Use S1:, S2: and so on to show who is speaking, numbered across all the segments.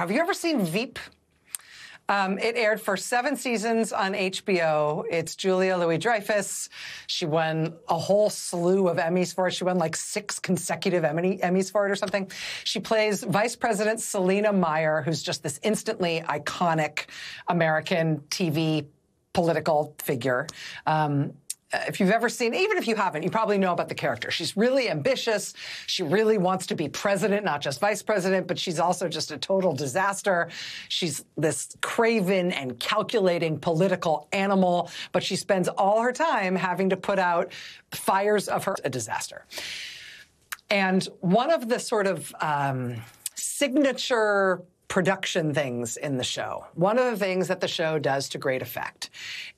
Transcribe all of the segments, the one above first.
S1: Have you ever seen Veep? It aired for 7 seasons on HBO. It's Julia Louis-Dreyfus. She won a whole slew of Emmys for it. She won like 6 consecutive Emmys for it or something. She plays Vice President Selena Meyer, who's just this instantly iconic American TV political figure. If you've ever seen, even if you haven't, you probably know about the character. She's really ambitious. She really wants to be president, not just vice president, but she's also just a total disaster. She's this craven and calculating political animal, but she spends all her time having to put out fires of a disaster. And one of the sort of signature production things in the show. One of the things that the show does to great effect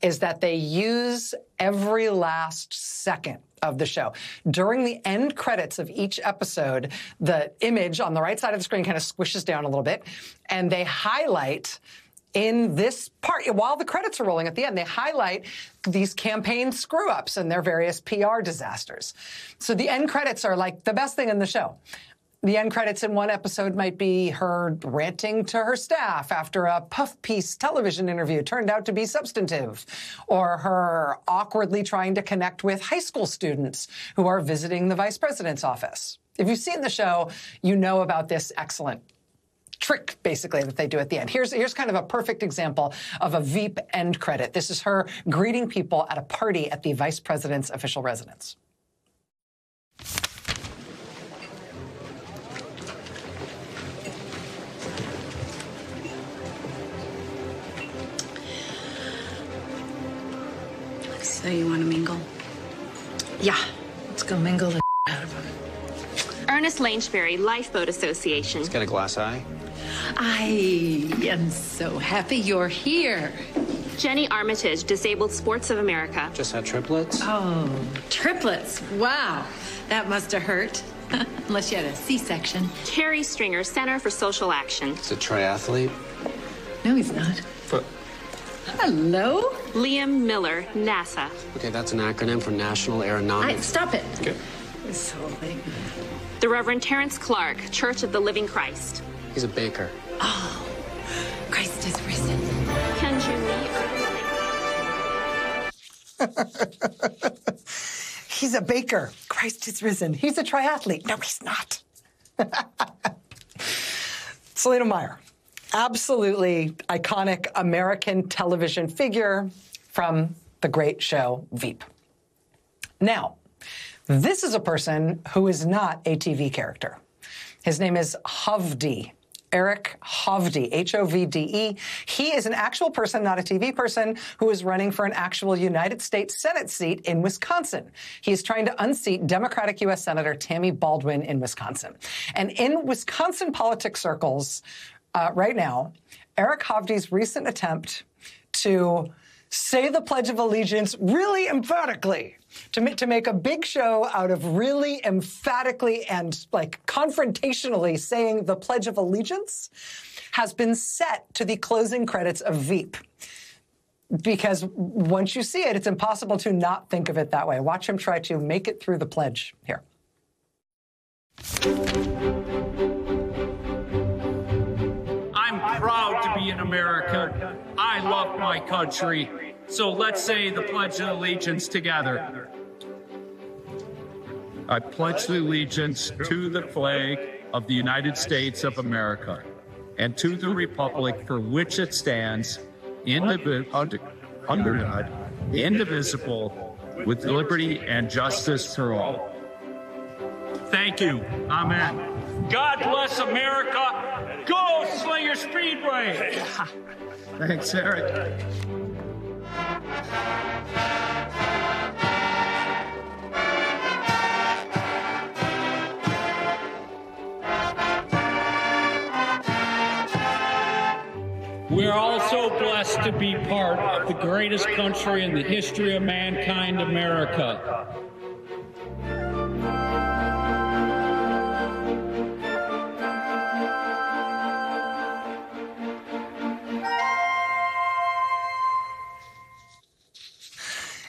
S1: is that they use every last second of the show. During the end credits of each episode, the image on the right side of the screen kind of squishes down a little bit, and they highlight in this part, while the credits are rolling at the end, they highlight these campaign screw-ups and their various PR disasters. So the end credits are like the best thing in the show. The end credits in one episode might be her ranting to her staff after a puff piece television interview turned out to be substantive, or her awkwardly trying to connect with high school students who are visiting the vice president's office. If you've seen the show, you know about this excellent trick, basically, that they do at the end. Here's kind of a perfect example of a Veep end credit. This is her greeting people at a party at the vice president's official residence.
S2: So you want to mingle?
S3: Yeah, let's go mingle the out of them.
S4: Ernest Langeberry, Lifeboat Association.
S5: Let's get a glass eye.
S3: I am so happy you're here.
S4: Jenny Armitage, Disabled Sports of America.
S5: Just had triplets?
S3: Oh, triplets. Wow. That must have hurt. Unless you had a C-section.
S4: Terry Stringer, Center for Social Action.
S5: It's a triathlete?
S3: No, he's not. Hello?
S4: Liam Miller, NASA.
S5: Okay, that's an acronym for National Aeronautics.
S3: Stop it.
S5: Okay.
S3: It's so late.
S4: The Reverend Terrence Clark, Church of the Living Christ.
S5: He's a baker.
S3: Oh, Christ is risen.
S4: Kenji Lee.
S1: He's a baker. Christ is risen. He's a triathlete. No, he's not. Selena Meyer. Absolutely iconic American television figure from the great show Veep. Now, this is a person who is not a TV character. His name is Hovde, Eric Hovde, H-O-V-D-E. He is an actual person, not a TV person, who is running for an actual United States Senate seat in Wisconsin. He is trying to unseat Democratic U.S. Senator Tammy Baldwin in Wisconsin. And in Wisconsin politics circles, right now, Eric Hovde's recent attempt to say the Pledge of Allegiance really emphatically, to make a big show out of really emphatically and like confrontationally saying the Pledge of Allegiance, has been set to the closing credits of Veep. Because once you see it, it's impossible to not think of it that way. Watch him try to make it through the pledge here.
S6: I'm proud to be an American. I love my country. So let's say the Pledge of Allegiance together. I pledge allegiance to the flag of the United States of America and to the republic for which it stands, under God, indivisible, with liberty and justice for all. Thank you. Amen. God bless America. Go Slinger Speedway. Thanks, Eric. We're also blessed to be part of the greatest country in the history of mankind, America.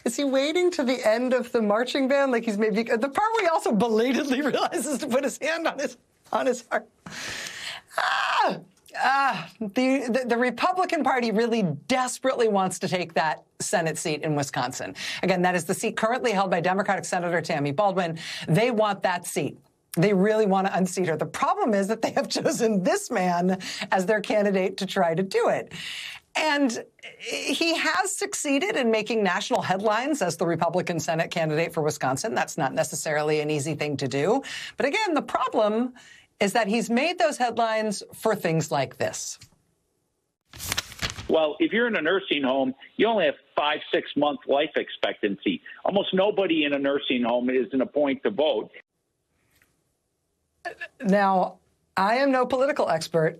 S1: Is he waiting to the end of the marching band? Like he's maybe the part where he also belatedly realizes to put his hand on his heart. The Republican Party really desperately wants to take that Senate seat in Wisconsin. Again, that is the seat currently held by Democratic Senator Tammy Baldwin. They want that seat. They really want to unseat her. The problem is that they have chosen this man as their candidate to try to do it. And he has succeeded in making national headlines as the Republican Senate candidate for Wisconsin. That's not necessarily an easy thing to do. But again, the problem is that he's made those headlines for things like this.
S7: Well, if you're in a nursing home, you only have 5-6 month life expectancy. Almost nobody in a nursing home is in a point to vote.
S1: Now, I am no political expert,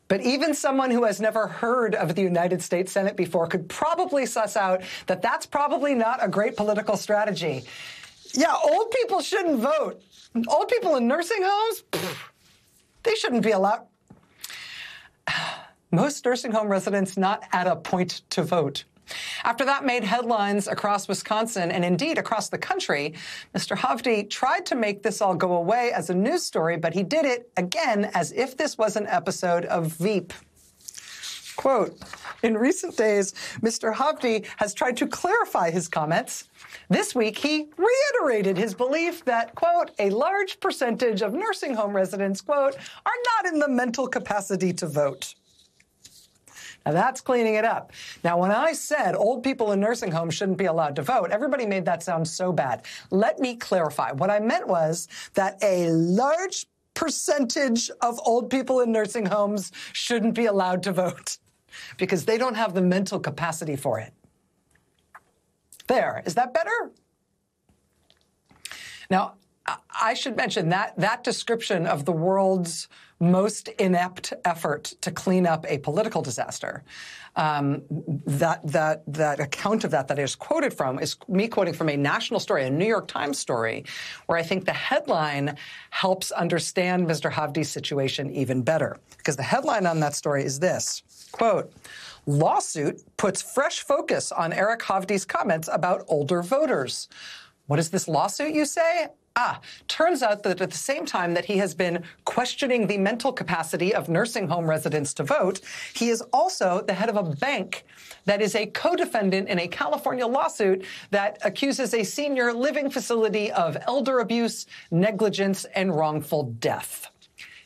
S1: but even someone who has never heard of the United States Senate before could probably suss out that that's probably not a great political strategy. Yeah, old people shouldn't vote. Old people in nursing homes, they shouldn't be allowed. Most nursing home residents not at a point to vote. After that made headlines across Wisconsin and indeed across the country, Mr. Hovde tried to make this all go away as a news story, but he did it again as if this was an episode of Veep. Quote, in recent days, Mr. Hovde has tried to clarify his comments. This week, he reiterated his belief that, quote, a large percentage of nursing home residents, quote, are not in the mental capacity to vote. Now, that's cleaning it up. Now, when I said old people in nursing homes shouldn't be allowed to vote, everybody made that sound so bad. Let me clarify. What I meant was that a large percentage of old people in nursing homes shouldn't be allowed to vote because they don't have the mental capacity for it. There. Is that better? Now, I should mention that description of the world's most inept effort to clean up a political disaster, that account of that is quoted from is me quoting from a national story, a New York Times story, where I think the headline helps understand Mr. Hovde's situation even better. Because the headline on that story is this, quote, lawsuit puts fresh focus on Eric Hovde's comments about older voters. What is this lawsuit, you say? Turns out that at the same time that he has been questioning the mental capacity of nursing home residents to vote, he is also the head of a bank that is a co-defendant in a California lawsuit that accuses a senior living facility of elder abuse, negligence, and wrongful death.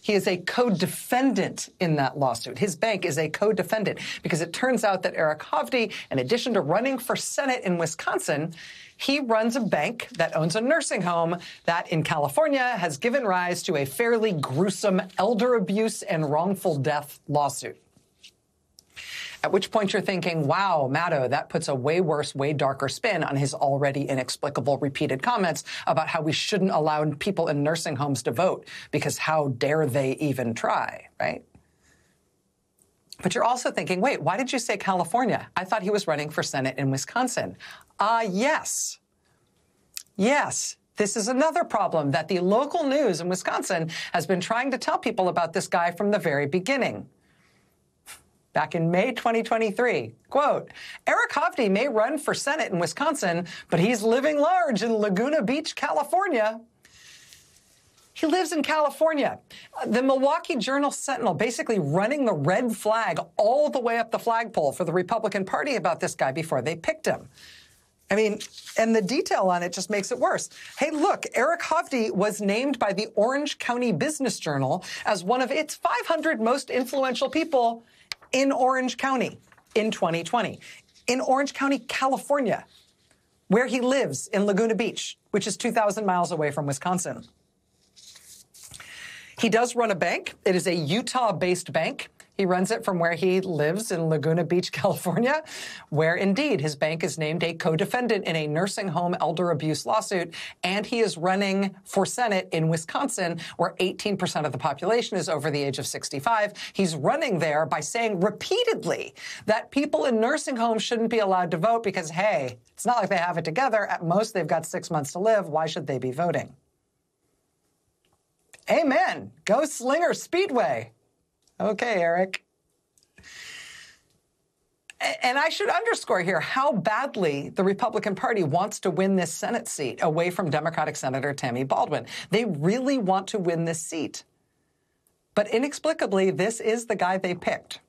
S1: He is a co-defendant in that lawsuit. His bank is a co-defendant because it turns out that Eric Hovde, in addition to running for Senate in Wisconsin, he runs a bank that owns a nursing home that in California has given rise to a fairly gruesome elder abuse and wrongful death lawsuit. At which point you're thinking, wow, Maddow, that puts a way worse, way darker spin on his already inexplicable repeated comments about how we shouldn't allow people in nursing homes to vote because how dare they even try, right? But you're also thinking, wait, why did you say California? I thought he was running for Senate in Wisconsin. Yes. Yes. This is another problem that the local news in Wisconsin has been trying to tell people about this guy from the very beginning. Back in May 2023, quote, Eric Hovde may run for Senate in Wisconsin, but he's living large in Laguna Beach, California. He lives in California. The Milwaukee Journal-Sentinel basically running the red flag all the way up the flagpole for the Republican Party about this guy before they picked him. I mean, and the detail on it just makes it worse. Hey, look, Eric Hovde was named by the Orange County Business Journal as one of its 500 most influential people in Orange County in 2020. In Orange County, California, where he lives in Laguna Beach, which is 2,000 miles away from Wisconsin. He does run a bank. It is a Utah-based bank. He runs it from where he lives in Laguna Beach, California, where indeed his bank is named a co-defendant in a nursing home elder abuse lawsuit. And he is running for Senate in Wisconsin, where 18% of the population is over the age of 65. He's running there by saying repeatedly that people in nursing homes shouldn't be allowed to vote because, hey, it's not like they have it together. At most, they've got 6 months to live. Why should they be voting? Amen. Go Slinger Speedway. Okay, Eric. And I should underscore here how badly the Republican Party wants to win this Senate seat away from Democratic Senator Tammy Baldwin. They really want to win this seat. But inexplicably, this is the guy they picked.